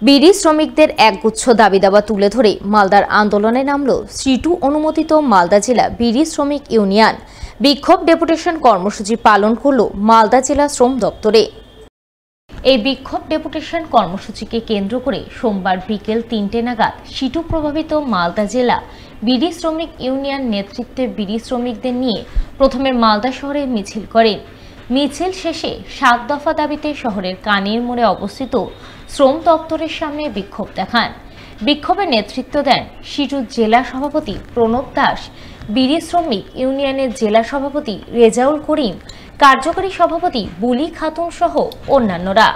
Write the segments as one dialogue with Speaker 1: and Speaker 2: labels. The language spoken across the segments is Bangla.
Speaker 1: বিড়ি শ্রমিকদের একগুচ্ছ দাবি দাবা তুলে ধরে মালদার আন্দোলনে নামল সিটু অনুমোদিত মালদা জেলা বিড়ি শ্রমিক ইউনিয়ন। বিক্ষোভ ডেপুটেশন কর্মসূচি পালন করল মালদা জেলা শ্রম দপ্তরে। এই বিক্ষোভ ডেপুটেশন কর্মসূচিকে কেন্দ্র করে সোমবার বিকেল ৩টে নাগাদ সিটু প্রভাবিত মালদা জেলা বিড়ি শ্রমিক ইউনিয়ন নেতৃত্বে বিড়ি শ্রমিকদের নিয়ে প্রথমে মালদা শহরে মিছিল করেন। মিছিল শেষে ৭ দফা দাবিতে শহরের কানির মোড়ে অবস্থিত শ্রম দপ্তরের সামনে বিক্ষোভ দেখান। বিক্ষোভে নেতৃত্ব দেন সিটু জেলা সভাপতি প্রণব দাস, বিড়ি শ্রমিক ইউনিয়নের জেলা সভাপতি রেজাউল করিম, কার্যকরী সভাপতি বুলি খাতুন সহ অন্যান্যরা।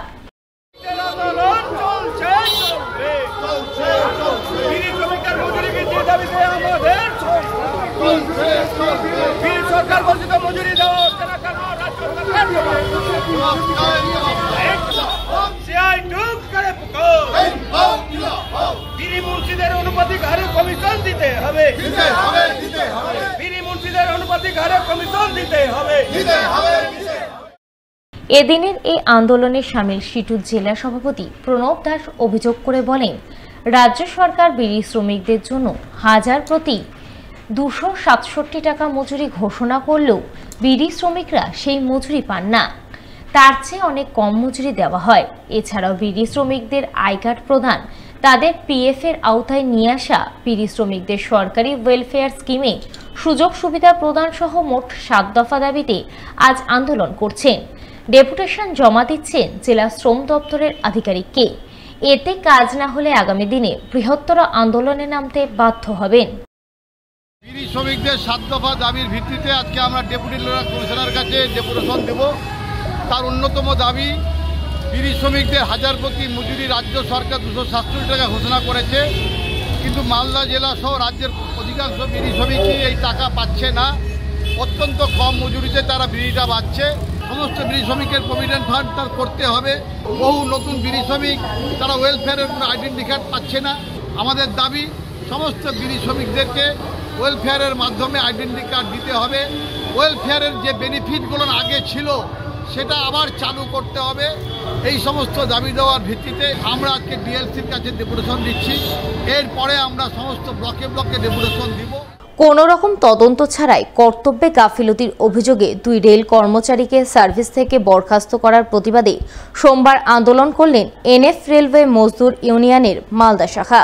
Speaker 1: এদিনের এই আন্দোলনে সামিল সিটু জেলা সভাপতি প্রণব দাস অভিযোগ করে বলেন, রাজ্য সরকার বিড়ি শ্রমিকদের জন্য হাজার প্রতি 267 টাকা মজুরি ঘোষণা করলেও বিড়ি শ্রমিকরা সেই মজুরি পান না, তার চেয়ে অনেক কম মজুরি দেওয়া হয়। এছাড়াও বিড়ি শ্রমিকদের আই কার্ড প্রদান, তাদের পিএফ এর আওতায় নিয়ে আসা, বিড়ি শ্রমিকদের সরকারি ওয়েলফেয়ার স্কিমে সুযোগ সুবিধা প্রদান সহ মোট ৭ দফা দাবিতে আজ আন্দোলন করছেন। ডেপুটেশন জমা দিচ্ছেন জেলা শ্রম দপ্তরের আধিকারিককে। এতে কাজ না হলে আগামী দিনে বৃহত্তর আন্দোলনে নামতে বাধ্য হবেন।
Speaker 2: বিড়ি শ্রমিকদের ৭ দফা দাবির ভিত্তিতে আজকে আমরা ডেপুটি কমিশনার কাছে ডেপুটেশন দেব। তার অন্যতম দাবি, বিড়ি শ্রমিকদের হাজার প্রতি মজুরি রাজ্য সরকার 267 টাকা ঘোষণা করেছে, কিন্তু মালদা জেলা সহ রাজ্যের অধিকাংশ বিড়ি শ্রমিকই এই টাকা পাচ্ছে না। অত্যন্ত কম মজুরিতে তারা বিড়িটা বাঁচছে। সমস্ত বিড়ি শ্রমিকের প্রভিডেন্ট ফান্ড তার করতে হবে। বহু নতুন বিড়ি শ্রমিক তারা ওয়েলফেয়ারের কোনো আইডেন্টি কার্ড পাচ্ছে না। আমাদের দাবি, সমস্ত বিড়ি শ্রমিকদেরকে ওয়েলফেয়ারের মাধ্যমে আইডেন্টি কার্ড দিতে হবে। ওয়েলফেয়ারের যে বেনিফিটগুলো আগে ছিল সেটা আবার চালু করতে হবে। এই সমস্ত দাবি দেওয়ার ভিত্তিতে আমরা আজকে ডিএলসির কাছে ডেপুটেশন দিচ্ছি। এরপরে আমরা সমস্ত ব্লকে ব্লকে ডেপুটেশন দিব।
Speaker 1: কোনো রকম তদন্ত ছাড়াই কর্তব্যে গাফিলতির অভিযোগে 2 রেল কর্মচারীকে সার্ভিস থেকে বরখাস্ত করার প্রতিবাদে সোমবার আন্দোলন করলেন এনএফ রেলওয়ে মজদুর ইউনিয়নের মালদা শাখা।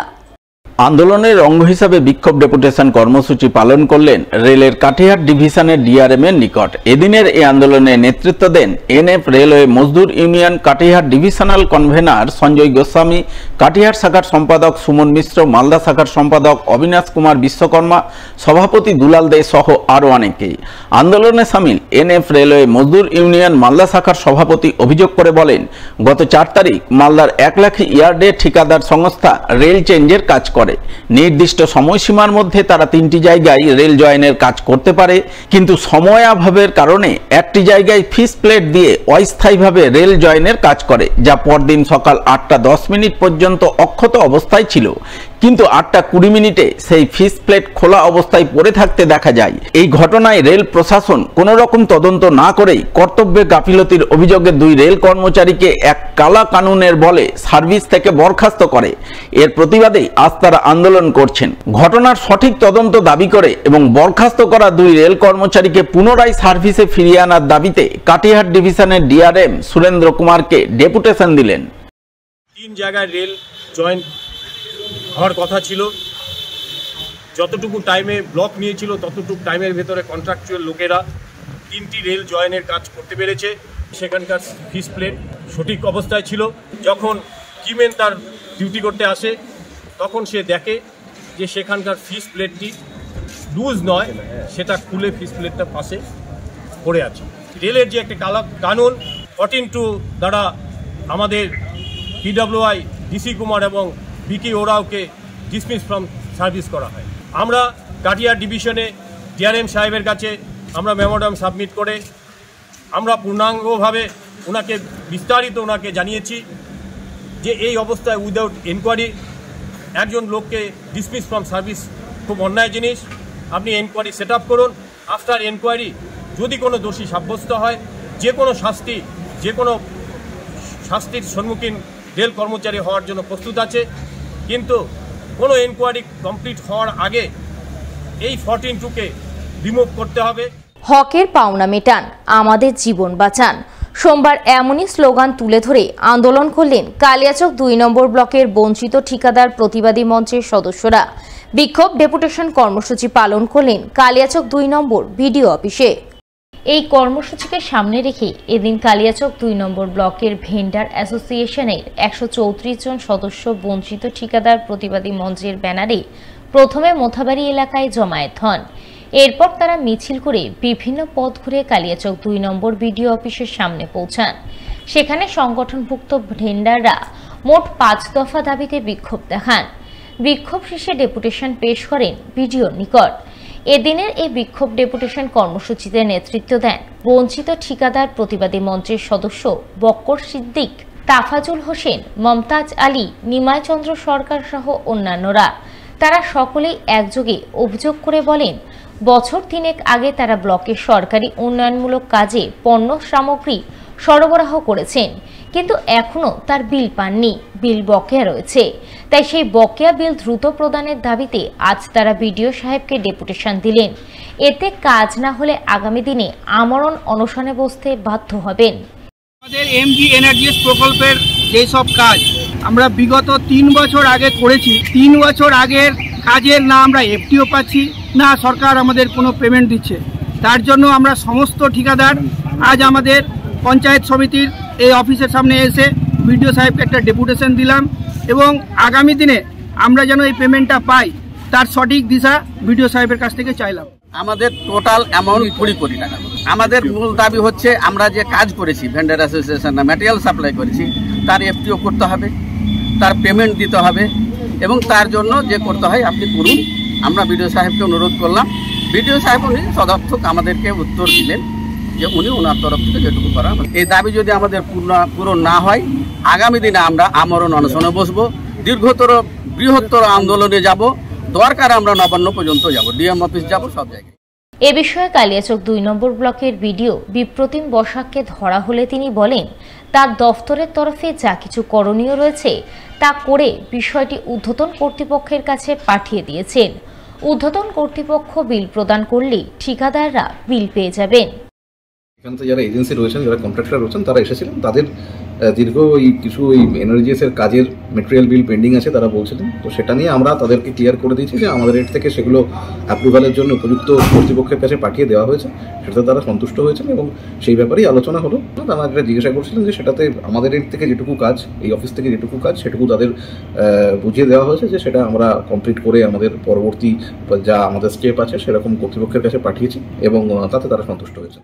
Speaker 3: আন্দোলনের অঙ্গ হিসাবে বিক্ষোভ ডেপুটেশন কর্মসূচি পালন করলেন রেলের কাটিহার ডিভিশনের ডিআরএম এর নিকট। এদিনের এই আন্দোলনে নেতৃত্ব দেন এনএফ রেলওয়ে মজদুর union Katihar divisional convener Sanjay Goswami, Katihar শাখার সম্পাদক সুমন মিশ্র, মালদা শাখার সম্পাদক অবিনাশ কুমার বিশ্বকর্মা, সভাপতি দুলাল দে সহ আরও অনেকেই। আন্দোলনে সামিল এনএফ রেলওয়ে মজদুর ইউনিয়ন মালদা শাখার সভাপতি অভিযোগ করে বলেন, গত 4 তারিখ মালদার 1 লাখ ইয়ার্ডে ঠিকাদার সংস্থা রেল চেঞ্জের কাজ করে। নির্দিষ্ট সময়সীমার মধ্যে তারা 3টি জায়গায় রেল জয়েনের কাজ করতে পারে, কিন্তু সময়াভাবের কারণে একটি জায়গায় ফিস প্লেট দিয়ে অস্থায়ীভাবে রেল জয়েনের কাজ করে, যা পরদিন সকাল 8টা 10 মিনিট পর্যন্ত অক্ষত অবস্থায় ছিল। কিন্তু 8টা 20 মিনিটে সেই ফিস প্লেট খোলা অবস্থায় পড়ে থাকতে দেখা যায়। এই ঘটনায় রেল প্রশাসন কোনো রকম তদন্ত না করেই কর্তব্যে গাফিলতির অভিযোগে 2 রেল কর্মচারীকে এক কালা কানুনের বলে সার্ভিস থেকে বরখাস্ত করে। এর প্রতিবাদে আজ তারা আন্দোলন করছেন। ঘটনার সঠিক তদন্ত দাবি করে এবং বরখাস্ত করা 2 রেল কর্মচারীকে পুনরায় সার্ভিসে ফিরিয়ে আনার দাবিতে কাটিহার ডিভিশনের ডিআরএম সুরেন্দ্র কুমারকে ডেপুটেশন দিলেন।
Speaker 4: 3 জায়গায় রেল জয়েন হওয়ার কথা ছিল। যতটুকু টাইমে ব্লক নিয়েছিল ততটুকু টাইমের ভেতরে কন্ট্রাকচুয়াল লোকেরা 3টি রেল জয়েনের কাজ করতে পেরেছে। সেখানকার ফিস প্লেট সঠিক অবস্থায় ছিল। যখন কিমেন তার ডিউটি করতে আসে তখন সে দেখে যে সেখানকার ফিস প্লেটটি লুজ নয়, সেটা খুলে ফিস প্লেটটা পাশে পড়ে আছে। রেলের যে একটা কানুন 14(2) দ্বারা আমাদের পিডব্লিউআই ডিসি কুমার এবং বিকি ওরাওকে ডিসমিস ফ্রম সার্ভিস করা হয়। আমরা কাটিহার ডিভিশনে ডিআরএম সাহেবের কাছে আমরা মেমোরান্ডাম সাবমিট করে আমরা পূর্ণাঙ্গভাবে ওনাকে বিস্তারিত জানিয়েছি যে এই অবস্থায় উইদাউট এনকোয়ারি একজন লোককে ডিসমিস ফ্রম সার্ভিস খুব অন্যায় জিনিস। আপনি এনকোয়ারি সেট আপ করুন। আফটার এনকোয়ারি যদি কোনো দোষী সাব্যস্ত হয় যে কোনো শাস্তির সম্মুখীন রেল কর্মচারী হওয়ার জন্য প্রস্তুত আছে, কিন্তু কোনো এনকোয়ারি কমপ্লিট হওয়ার আগে এই 14(2)কে রিমুভ করতে হবে।
Speaker 1: হকের পাওনা মেটান, আমাদের জীবন বাঁচান। সোমবার এমনই স্লোগান তুলে ধরে আন্দোলন করলেন কালিয়াচক 2 নম্বর ব্লকের বঞ্চিত ঠিকাদার প্রতিবাদী মঞ্চের সদস্যরা। বিক্ষোভ ডেপুটেশন কর্মসূচি পালন করলেন কালিয়াচক 2 নম্বর বিডিও অফিসে। এই কর্মসূচিকে সামনে রেখে এদিন কালিয়াচক 2 নম্বর ব্লকের ভেন্ডার অ্যাসোসিয়েশনের 134 জন সদস্য বঞ্চিত ঠিকাদার প্রতিবাদী মঞ্চের ব্যানারে প্রথমে মোথাবাড়ি এলাকায় জমায়েত হন। এরপর তারা মিছিল করে বিভিন্ন পথ ঘুরে কালিয়াচক 2 নম্বর বিডিও অফিসের সামনে পৌঁছান। সেখানে সংগঠনভুক্ত ভেন্ডাররা মোট 5 দফা দাবিতে বিক্ষোভ দেখান। বিক্ষোভ শেষে ডেপুটেশন পেশ করেন বিডিওর নিকট। এদিনের এই বিক্ষোভ ডেপুটেশন কর্মসূচিতে নেতৃত্ব দেন বঞ্চিত ঠিকাদার প্রতিবাদী মঞ্চের সদস্য বক্কর সিদ্দিক, তাফাজুল হোসেন, মমতাজ আলী, নিমাই চন্দ্র সরকার সহ অন্যান্যরা। তারা সকলেই একযোগে অভিযোগ করে বলেন, বছর 3 আগে তারা ব্লকের সরকারি উন্নয়নমূলক কাজে পণ্য সামগ্রী সরবরাহ করেছেন, কিন্তু এখনও তার বিল পাননি। বিল বকেয়া রয়েছে, তাই সেই বকেয়া বিল দ্রুত প্রদানের দাবিতে আজ তারা বিডিও সাহেবকে ডেপুটেশন দিলেন। এতে কাজ না হলে আগামী দিনে আমরণ অনশনে বসতে বাধ্য হবেন।
Speaker 5: আমাদের এমজি এনার্জিস প্রকল্পের যেসব কাজ আমরা বিগত 3 বছর আগে করেছি, 3 বছর আগের কাজের না আমরা এফটিও পাচ্ছি, না সরকার আমাদের কোনো পেমেন্ট দিচ্ছে। তার জন্য আমরা সমস্ত ঠিকাদার আজ আমাদের পঞ্চায়েত সমিতির এই অফিসের সামনে এসে বিডিও সাহেবকে একটা ডেপুটেশন দিলাম, এবং আগামী দিনে আমরা যেন এই পেমেন্টটা পাই তার সঠিক দিশা বিডিও সাহেবের কাছ থেকে চাইলাম।
Speaker 6: আমাদের টোটাল অ্যামাউন্ট 20 কোটি টাকা। আমাদের মূল দাবি হচ্ছে আমরা যে কাজ করেছি ভেন্ডার অ্যাসোসিয়েশন ম্যাটেরিয়াল সাপ্লাই করেছি তার এফটিও করতে হবে, তার পেমেন্ট দিতে হবে, এবং তার জন্য যে করতে হয় আপনি করুন। আমরা বিডিও সাহেবকে অনুরোধ করলাম। বিডিও সাহেব উনি সদর্থক আমাদেরকে উত্তর দিলেন যে উনি ওনার তরফ থেকে যেটুকু করা। এই দাবি যদি আমাদের পূরণ না হয় আগামী দিনে আমরা আমরণ অনশনে বসবো, দীর্ঘতর বৃহত্তর আন্দোলনে যাব, দরকার আমরা নবান্ন পর্যন্ত যাব, ডিএম অফিস যাব, সব জায়গায়।
Speaker 1: এ বিষয়ে কালিয়াচক 2 নম্বর ব্লকের বিডিও বিপ্রতিম বসাককে ধরা হলে তিনি বলেন, তার দফতরের তরফে যা কিছু করণীয় রয়েছে তা করে বিষয়টি ঊর্ধ্বতন কর্তৃপক্ষের কাছে পাঠিয়ে দিয়েছেন। ঊর্ধ্বতন কর্তৃপক্ষ বিল প্রদান করলে ঠিকাদাররা বিল পেয়ে যাবেন।
Speaker 7: এখান থেকে যারা এজেন্সি রয়েছেন, যারা কন্ট্রাক্টর রয়েছেন, তারা এসেছিলেন, তাদের দীর্ঘ কিছু এনার্জিএসের কাজের মেটেরিয়াল বিল পেন্ডিং আছে তারা বলছিলেন। তো সেটা নিয়ে আমরা তাদেরকে ক্লিয়ার করে দিয়েছি যে আমাদের এর থেকে সেগুলো অ্যাপ্রুভালের জন্য উপযুক্ত কর্তৃপক্ষের কাছে পাঠিয়ে দেওয়া হয়েছে। সেটাতে তারা সন্তুষ্ট হয়েছেন এবং সেই ব্যাপারেই আলোচনা হলো। তারা যেটা জিজ্ঞাসা করছিলেন যে সেটাতে আমাদের এর থেকে যেটুকু কাজ, এই অফিস থেকে যেটুকু কাজ, সেটুকু তাদের বুঝিয়ে দেওয়া হয়েছে যে সেটা আমরা কমপ্লিট করে আমাদের পরবর্তী যা আমাদের স্টেপ আছে সেরকম কর্তৃপক্ষের কাছে পাঠিয়েছি, এবং তাতে তারা সন্তুষ্ট হয়েছে।